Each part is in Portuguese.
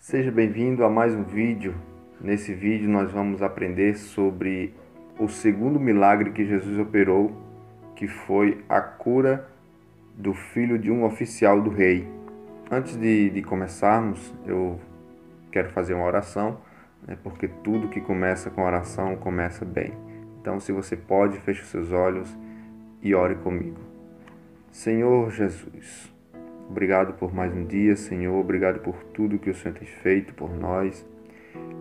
Seja bem-vindo a mais um vídeo. Nesse vídeo nós vamos aprender sobre o segundo milagre que Jesus operou, que foi a cura do filho de um oficial do rei. Antes de começarmos, eu quero fazer uma oração, porque tudo que começa com oração começa bem. Então, se você pode, feche os seus olhos e ore comigo. Senhor Jesus, obrigado por mais um dia, Senhor. Obrigado por tudo que o Senhor tem feito por nós.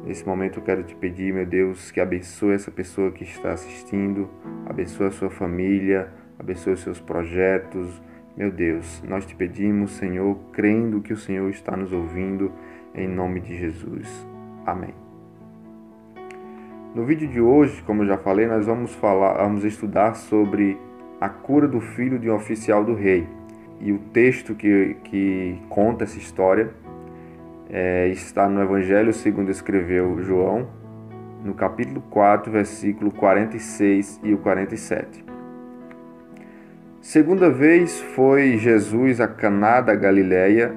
Nesse momento eu quero te pedir, meu Deus, que abençoe essa pessoa que está assistindo, abençoe a sua família, abençoe os seus projetos. Meu Deus, nós te pedimos, Senhor, crendo que o Senhor está nos ouvindo, em nome de Jesus. Amém. No vídeo de hoje, como eu já falei, nós vamos estudar sobre a cura do filho de um oficial do rei. E o texto que conta essa história está no Evangelho segundo escreveu João, no capítulo 4, versículo 46 e o 47. Segunda vez foi Jesus a Caná da Galileia,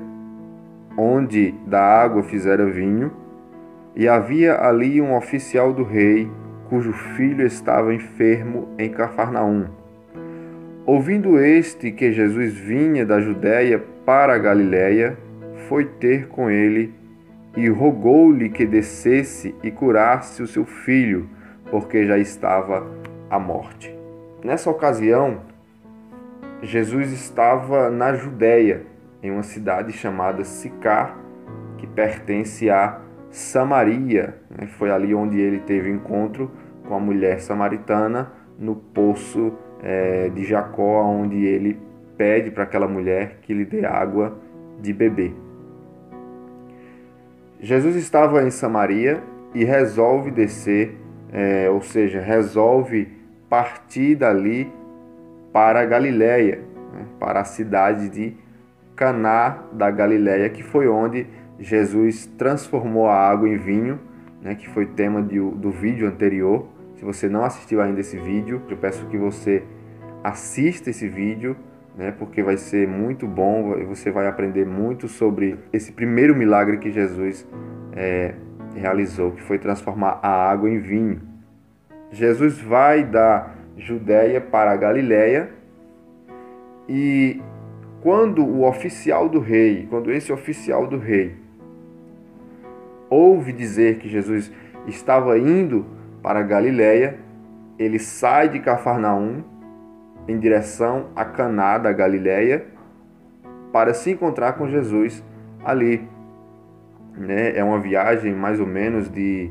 onde da água fizera vinho, e havia ali um oficial do rei, cujo filho estava enfermo em Cafarnaum. Ouvindo este que Jesus vinha da Judéia para a Galiléia, foi ter com ele e rogou-lhe que descesse e curasse o seu filho, porque já estava à morte. Nessa ocasião, Jesus estava na Judéia, em uma cidade chamada Sicar, que pertence a Samaria. Foi ali onde ele teve encontro com a mulher samaritana, no poço de Jacó, onde ele pede para aquela mulher que lhe dê água de beber. Jesus estava em Samaria e resolve descer, ou seja, resolve partir dali para a Galiléia, para a cidade de Caná da Galiléia, que foi onde Jesus transformou a água em vinho, que foi tema do vídeo anterior. Se você não assistiu ainda esse vídeo, eu peço que você assista esse vídeo, porque vai ser muito bom e você vai aprender muito sobre esse primeiro milagre que Jesus realizou, que foi transformar a água em vinho. Jesus vai da Judéia para a Galiléia e quando esse oficial do rei ouve dizer que Jesus estava indo para a Galiléia, ele sai de Cafarnaum em direção a Caná da Galiléia para se encontrar com Jesus ali. É uma viagem mais ou menos de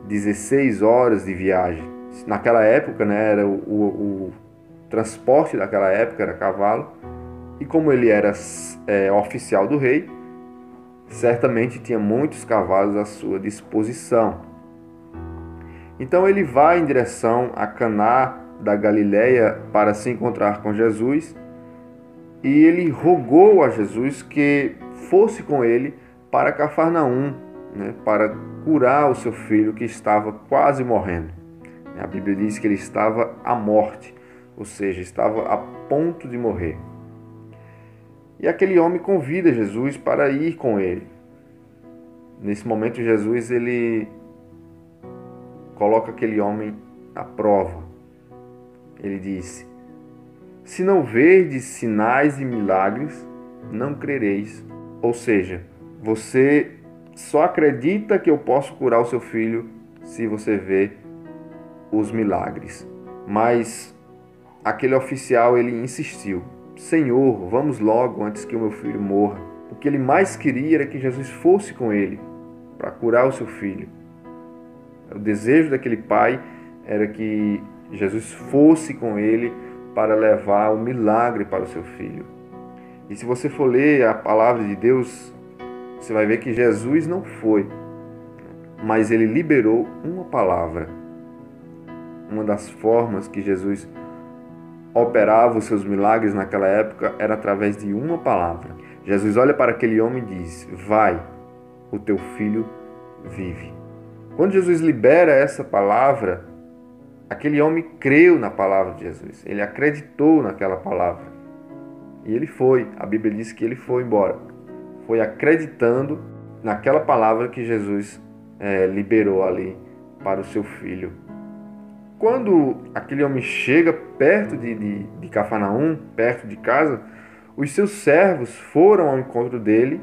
16 horas de viagem. Naquela época, era o transporte daquela época era cavalo, e como ele era oficial do rei, certamente tinha muitos cavalos à sua disposição. Então ele vai em direção a Caná da Galiléia para se encontrar com Jesus, e ele rogou a Jesus que fosse com ele para Cafarnaum, para curar o seu filho que estava quase morrendo. A Bíblia diz que ele estava à morte, ou seja, estava a ponto de morrer. E aquele homem convida Jesus para ir com ele. Nesse momento, Jesus ele coloca aquele homem à prova. Ele disse: se não verdes sinais e milagres, não crereis. Ou seja, você só acredita que eu posso curar o seu filho se você vê os milagres. Mas aquele oficial ele insistiu: Senhor, vamos logo antes que o meu filho morra. O que ele mais queria era que Jesus fosse com ele para curar o seu filho. O desejo daquele pai era que Jesus fosse com ele para levar o milagre para o seu filho. E se você for ler a palavra de Deus, você vai ver que Jesus não foi, mas ele liberou uma palavra. Uma das formas que Jesus operava os seus milagres naquela época era através de uma palavra. Jesus olha para aquele homem e diz: vai, o teu filho vive. Quando Jesus libera essa palavra, aquele homem creu na palavra de Jesus. Ele acreditou naquela palavra. E ele foi. A Bíblia diz que ele foi embora. Foi acreditando naquela palavra que Jesus liberou ali para o seu filho. Quando aquele homem chega perto de Cafarnaum, perto de casa, os seus servos foram ao encontro dele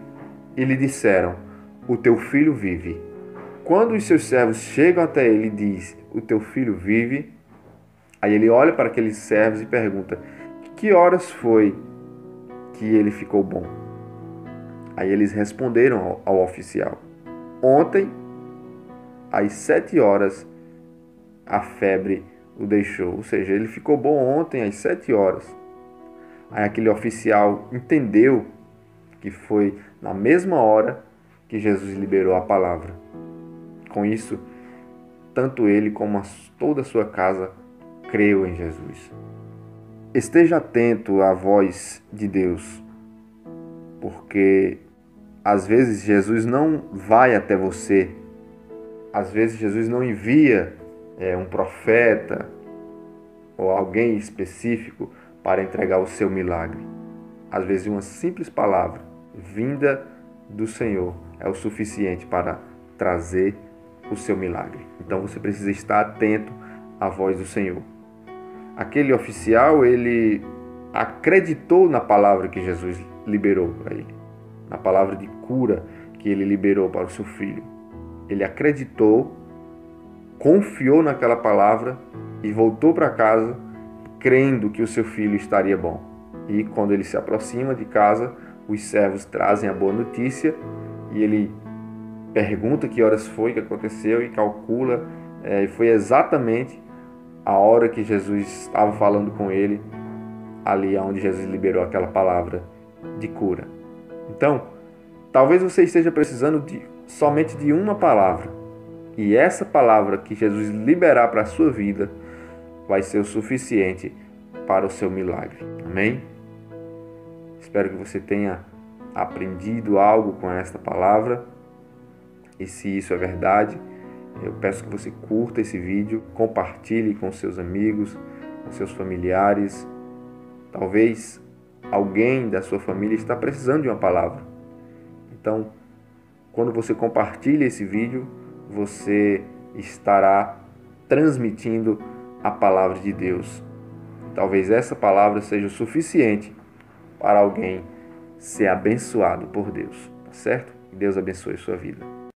e lhe disseram: o teu filho vive. Quando os seus servos chegam até ele e dizem: o teu filho vive, aí ele olha para aqueles servos e pergunta: que horas foi que ele ficou bom? Aí eles responderam ao oficial: ontem, às 7 horas, a febre o deixou. Ou seja, ele ficou bom ontem às 7 horas. Aí aquele oficial entendeu que foi na mesma hora que Jesus liberou a palavra. Com isso, tanto ele como toda a sua casa creu em Jesus. Esteja atento à voz de Deus, porque às vezes Jesus não vai até você, às vezes Jesus não envia um profeta ou alguém específico para entregar o seu milagre. Às vezes uma simples palavra vinda do Senhor é o suficiente para trazer o seu milagre. Então você precisa estar atento à voz do Senhor. Aquele oficial, ele acreditou na palavra que Jesus liberou para ele, na palavra de cura que ele liberou para o seu filho. Ele acreditou, confiou naquela palavra e voltou para casa crendo que o seu filho estaria bom. E quando ele se aproxima de casa, os servos trazem a boa notícia e ele pergunta que horas foi que aconteceu e calcula, e foi exatamente a hora que Jesus estava falando com ele, ali onde Jesus liberou aquela palavra de cura. Então, talvez você esteja precisando somente de uma palavra, e essa palavra que Jesus liberar para a sua vida vai ser o suficiente para o seu milagre. Amém? Espero que você tenha aprendido algo com esta palavra. E se isso é verdade, eu peço que você curta esse vídeo, compartilhe com seus amigos, com seus familiares. Talvez alguém da sua família está precisando de uma palavra. Então, quando você compartilha esse vídeo, você estará transmitindo a palavra de Deus. Talvez essa palavra seja o suficiente para alguém ser abençoado por Deus, tá certo? Que Deus abençoe a sua vida.